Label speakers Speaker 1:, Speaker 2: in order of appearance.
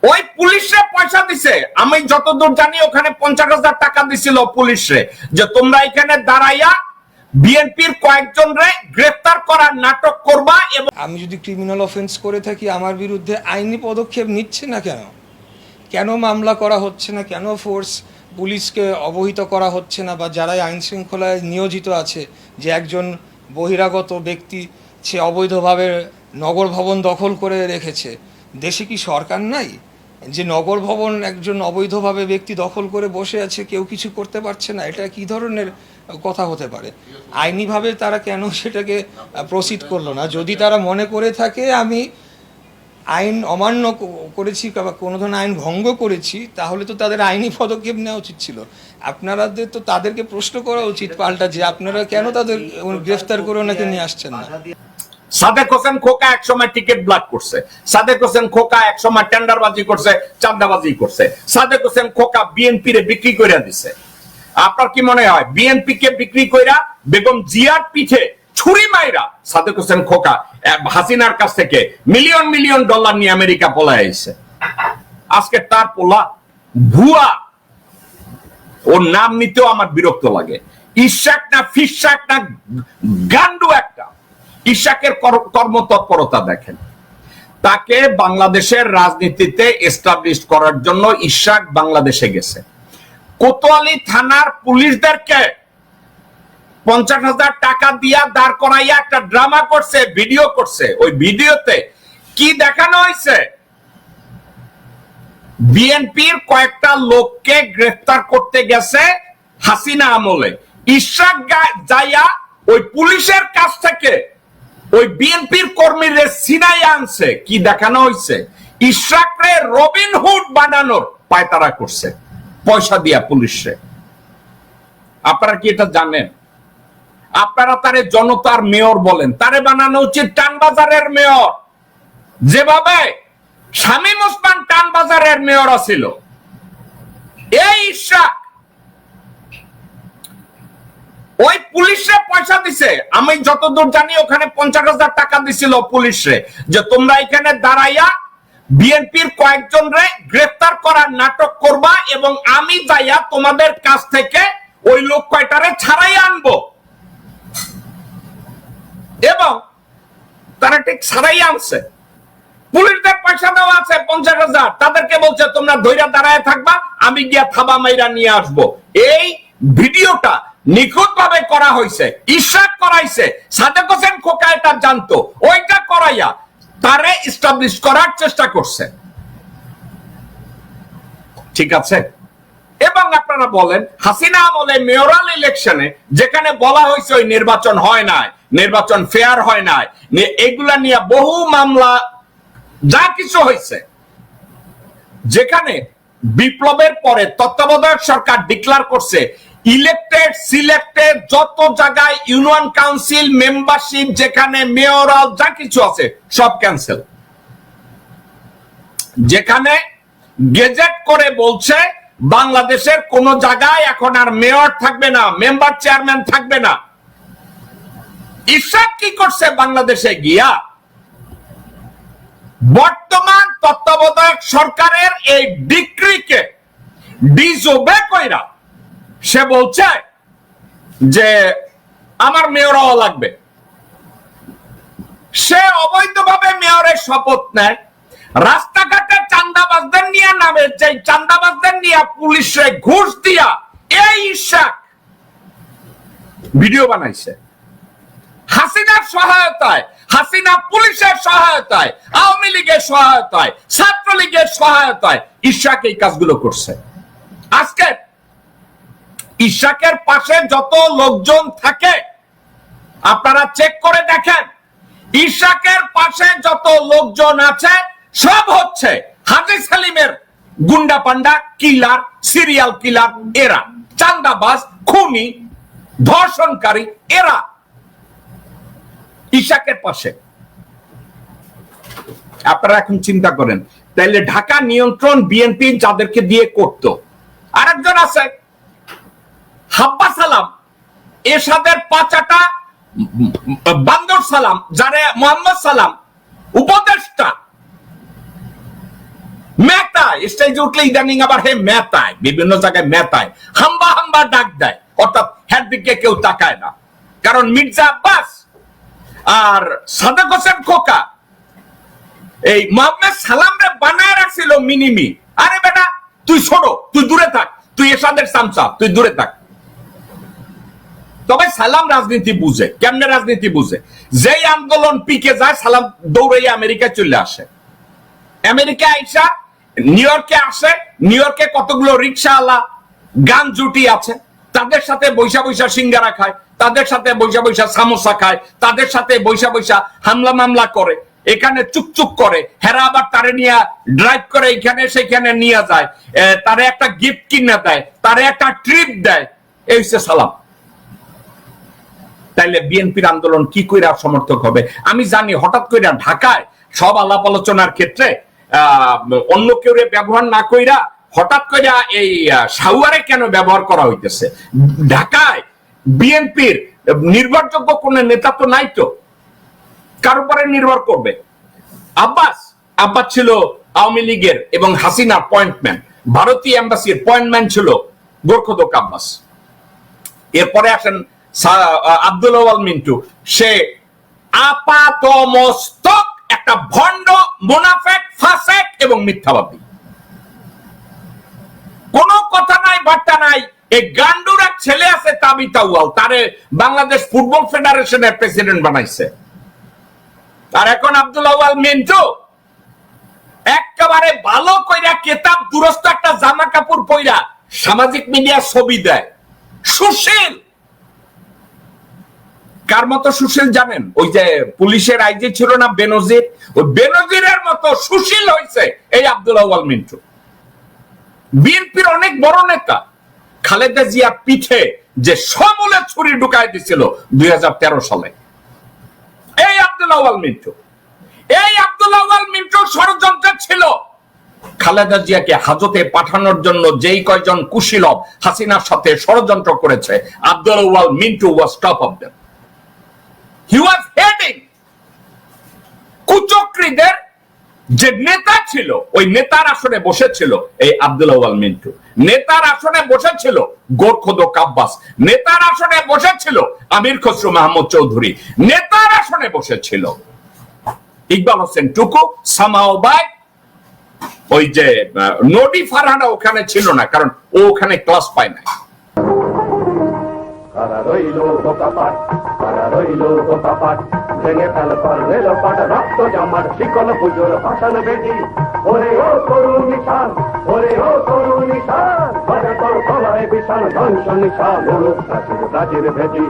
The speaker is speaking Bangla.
Speaker 1: ওই পুলিশে পয়সা দিছে, আমি যতদূর জানি ওখানে 50,000 টাকা দিছিল পুলিশে, যে তোমরা এখানে দাঁড়াইয়া বিএনপির কয়েকজন রে গ্রেফতার করার নাটক করবা। এবং
Speaker 2: আমি যদি ক্রিমিনাল অফেন্স করে থাকি, আমার বিরুদ্ধে আইনি পদক্ষেপ নিচ্ছে না কেন? কেন মামলা করা হচ্ছে না? কেন ফোর্স পুলিশকে অবহিত করা হচ্ছে না? বা যারা আইন শৃঙ্খলায় নিয়োজিত আছে, যে একজন বহিরাগত ব্যক্তি সে অবৈধভাবে নগর ভবন দখল করে রেখেছে, দেশে কি সরকার নাই যে নগর ভবন একজন অবৈধভাবে ব্যক্তি দখল করে বসে আছে, কেউ কিছু করতে পারছে না? এটা কি ধরনের কথা হতে পারে? আইনিভাবে তারা কেন সেটাকে প্রসিড করলো না? যদি তারা মনে করে থাকে আমি আইন অমান্য করেছি বা কোনো ধরনের আইন ভঙ্গ করেছি, তাহলে তো তাদের আইনি পদক্ষেপ নেওয়া উচিত ছিল। আপনাদের তো তাদেরকে প্রশ্ন করা উচিত পাল্টা, যে আপনারা কেন তাদের গ্রেফতার করে ওনাকে নিয়ে আসছেন না।
Speaker 1: সাদেক হোসেন খোকা একসময় টিকিট ব্লক করছে, সাদেক হোসেন খোকা একসময় টেন্ডারবাজি করছে, চাঁদাবাজি করছে, সাদেক হোসেন খোকা বিএনপি রে বিক্রি করে দিছে। আপনার কি মনে হয় বিএনপি কে বিক্রি কইরা বেগম জিয়ার পিঠে ছুরি মাইরা সাদেক হোসেন খোকা হাসিনার কাছ থেকে মিলিয়ন মিলিয়ন ডলার নিয়ে আমেরিকা পলায় আইছে? আজকে তার পোলা ভুয়া, ওর নাম নিতেও আমার বিরক্ত লাগে। ইশাক না ফিশাক না গান্ডু একটা। ইশাকের কর্মতৎপরতা দেখেন, তাকে বাংলাদেশের রাজনীতিতে এস্টাবলিশ করার জন্য ইশাক বাংলাদেশে গেছে। কোতোয়ালি থানার পুলিশদেরকে 50,000 টাকা দিয়া দাঁড় করাইয়া একটা ড্রামা করছে, ভিডিও করছে। ওই ভিডিওতে কি দেখানো হয়েছে? বিএনপির কয়েকটা লোককে গ্রেফতার করতে গেছে হাসিনা আমলে, ইশাক যাইয়া ওই পুলিশের কাছ থেকে ওই বিএনপির কর্মীরা সিনাই আনছে। কি দেখানো হয়েছে? ইশাকরে রবিনহুড বানানোর পায়তারা করছে পয়সা দিয়া পুলিশে। আপনারা কি এটা জানেন? আপনারা তারে জনতার মেয়র বলেন, তারে বানানো উচিত টানবাজারের মেয়র, যেভাবে শামীম ওসমান টানবাজারের মেয়র ছিল। এই ইশাক ওই পুলিশে পয়সা দিছে, আমি যতদূর জানি ওখানে 50,000 টাকা দিছিল পুলিশে, যে তোমরা এখানে দাঁড়াইয়া বিএনপির কয়েকজন রে গ্রেফতার করার নাটক করবা, এবং আমি যাইয়া তোমাদের কাছ থেকে ওই লোক কয়টারে ছাড়াই আনবো। এবং তারা ঠিক ছাড়াই আনছে। পুলিশদের পয়সা দেওয়া আছে 50,000, তাদেরকে বলছে তোমরা ধৈর্য দাঁড়ায় থাকবা, আমি গিয়া থাবা মাইরা নিয়ে আসবো। এই ভিডিওটা নিখুঁত ভাবে করা হয়েছে, ইশাক করাইছে, সাদেক হোসেন খোকা এটা জানতো, ওইটা করাইয়া তারে এস্টাবলিশ করার চেষ্টা করছে। ঠিক আছে? এবং আপনারা বলেন হাসিনা আমলে মেয়রাল ইলেকশনে যেখানে বলা হয়েছে ওই নির্বাচন হয় নাই, নির্বাচন ফেয়ার হয় নাই, এগুলা নিয়ে বহু মামলা যা কিছু হয়েছে, যেখানে বিপ্লবের পরে তত্ত্বাবধায়ক সরকার ডিক্লার করছে ইলেক্টেড সিলেক্টেড যত জায়গায় ইউনিয়ন কাউন্সিল মেম্বারশিপ, যেখানে মেয়রাল যা কিছু আছে সব ক্যান্সেল। যেখানে গেজেট করে বলছে বাংলাদেশের কোন জায়গায় এখন আর মেয়র থাকবে না, মেম্বার চেয়ারম্যান থাকবে না। ইশাক কি করছে বাংলাদেশে গিয়া বর্তমান তত্ত্বাবধায়ক সরকারের এই ডিক্রিকে ডিসওবে কইরা সে বলছে যে আমার মেয়র হওয়া লাগবে। সে অবৈধভাবে মেয়রের শপথ নেয়, রাস্তাঘাটে চাঁদাবাজদের নিয়ে নামে, যে চাঁদাবাজদের নিয়ে পুলিশে ঘুষ দিয়া এই ইশাক ভিডিও বানাইছে। হাসিনার সহায়তায়, হাসিনা পুলিশের সহায়তায়, আওয়ামী লীগের সহায়তায়, ছাত্রলীগের সহায়তায় ইশাক এই কাজগুলো করছে। আজকে ইশাকের পাশে যত লোকজন থাকে আপনারা চেক করে দেখেন, ইশাকের পাশে যত লোকজন আছে সব হচ্ছে হাজী সেলিমের গুন্ডা পান্ডা, কিলার, সিরিয়াল কিলার, এরা চাঁদাবাজ, খুনি, ধর্ষণকারী, এরা ইশাকের পাশে। আপনারা এখন চিন্তা করেন, তাইলে ঢাকা নিয়ন্ত্রণ বিএনপি যাদেরকে দিয়ে করত, আরেকজন আছে হাব্বা সালাম, এরশাদের পাচাটা বান্দর সালাম, যারে মোহাম্মদ সালাম উপদেষ্টা, স্টেজে উঠলে ইদানিং আবার হে মেতায়, বিভিন্ন জায়গায় মেতায়, হাম্বা হাম্বা ডাক দেয়, অর্থাৎ হ্যার দিকে কেউ তাকায় না। কারণ মির্জা আব্বাস আর সাদেক হোসেন খোকা এই মোহাম্মদ সালামরে বানায় রাখছিল মিনিমি। আরে বেটা তুই ছোট, তুই দূরে থাক, তুই এরশাদের চামচা, তুই দূরে থাক। তবে সালাম রাজনীতি বুঝে। কেমনে রাজনীতি বুঝে? যেই আন্দোলন পিকে যায়, সালাম দৌড়াইয়া আমেরিকা চলে আসে। আমেরিকা আইসা নিউ ইয়র্কে আসে, নিউ ইয়র্কে কতগুলো রিক্সাওয়ালা গান জুটি আছে, তাদের সাথে বৈশা বৈশা সিঙ্গারা খায়, তাদের সাথে বৈশা বৈশা সামোসা খায়, তাদের সাথে বৈশা বৈশা হামলা মামলা করে, এখানে চুকচুক করে, হেরা আবার তারে নিয়ে ড্রাইভ করে এখানে সেখানে নিয়ে যায়, তারে একটা গিফট কিনে দেয়, তারে একটা ট্রিপ দেয়। এই হচ্ছে সালাম। তাইলে বিএনপির আন্দোলন কি কইরা সমর্থক হবে? আমি জানি হঠাৎ করে ঢাকায় সব আলাপ আলোচনার ক্ষেত্রে অন্য কেউ ব্যবহার না কইরা হঠাৎ করে এই সাউয়ারে কেন ব্যবহার করা হইতেছে? ঢাকায় বিএনপির নির্ভরযোগ্য কোন নেতা তো নাই, তো কার উপরে নির্ভর করবে? আব্বাস ছিল আওয়ামী লীগের এবং হাসিনার পয়েন্টম্যান, ভারতীয় এম্বাসির পয়েন্টম্যান ছিল গোরখোদক আব্বাস। এরপরে আসেন আব্দুল আওয়াল মিন্টু, সে আপাত মস্তক একটা ভণ্ড, মুনাফেক, ফাসেক এবং মিথ্যাবাদী। কোন কথা নাই, বার্তা নাই। এই গান্ডুর এক ছেলে আছে তাবিতা ওয়াল, তারে বাংলাদেশ ফুটবল ফেডারেশনের প্রেসিডেন্ট বানাইছে। আর এখন আব্দুল আওয়াল মিন্টু একেবারে ভালো কইরা কেতাব দুরস্ত একটা জামা কাপড় পইরা সামাজিক মিডিয়া ছবি দেয়। সুশীল। কার মতো সুশীল জানেন? ওই যে পুলিশের আইজি ছিল না বেনজির, ওই বেনজিরের মতো সুশীল হয়েছে এই আব্দুল আওয়াল মিন্টু। বিএনপির অনেক বড় নেতা। খালেদা জিয়ার পিঠে যে সমূলে ছুরি ঢুকাই দিছিল 2013 সালে, এই আব্দুল আওয়াল মিন্টু। এই আব্দুল আওয়াল মিন্টু ষড়যন্ত্র ছিল খালেদা জিয়াকে হাজতে পাঠানোর জন্য। যেই কয়জন কুশীলব হাসিনার সাথে ষড়যন্ত্র করেছে, Abdul Awal Mintu was top of them. He was heading. কুচক্রীদের যে নেতা ছিল, ওই নেতার আসনে বসেছিল এই আব্দুল আওয়াল মিন্টু। নেতার আসনে বসেছিল গোরখোদক আব্বাস। নেতার আসনে বসেছিল আমির খসরু মাহমুদ চৌধুরী। নেতার আসনে বসেছিল ইকবাল হোসেন টুকু। সামাওবাই ওই যে নডি ফারহানা ওখানে ছিল না, কারণ ও ওখানে ক্লাস পায় না। ভেঙে ফেল রেল পাট, রক্ত জমাট শিকল পুজোর ভাষণ বেদি। ওরে ও তরুণ নিশান, ওরে ও তরুণ নিশান, বাজে তোর গলায় বিশাল ধ্বংস নিশান, প্রাচীর ভেদি।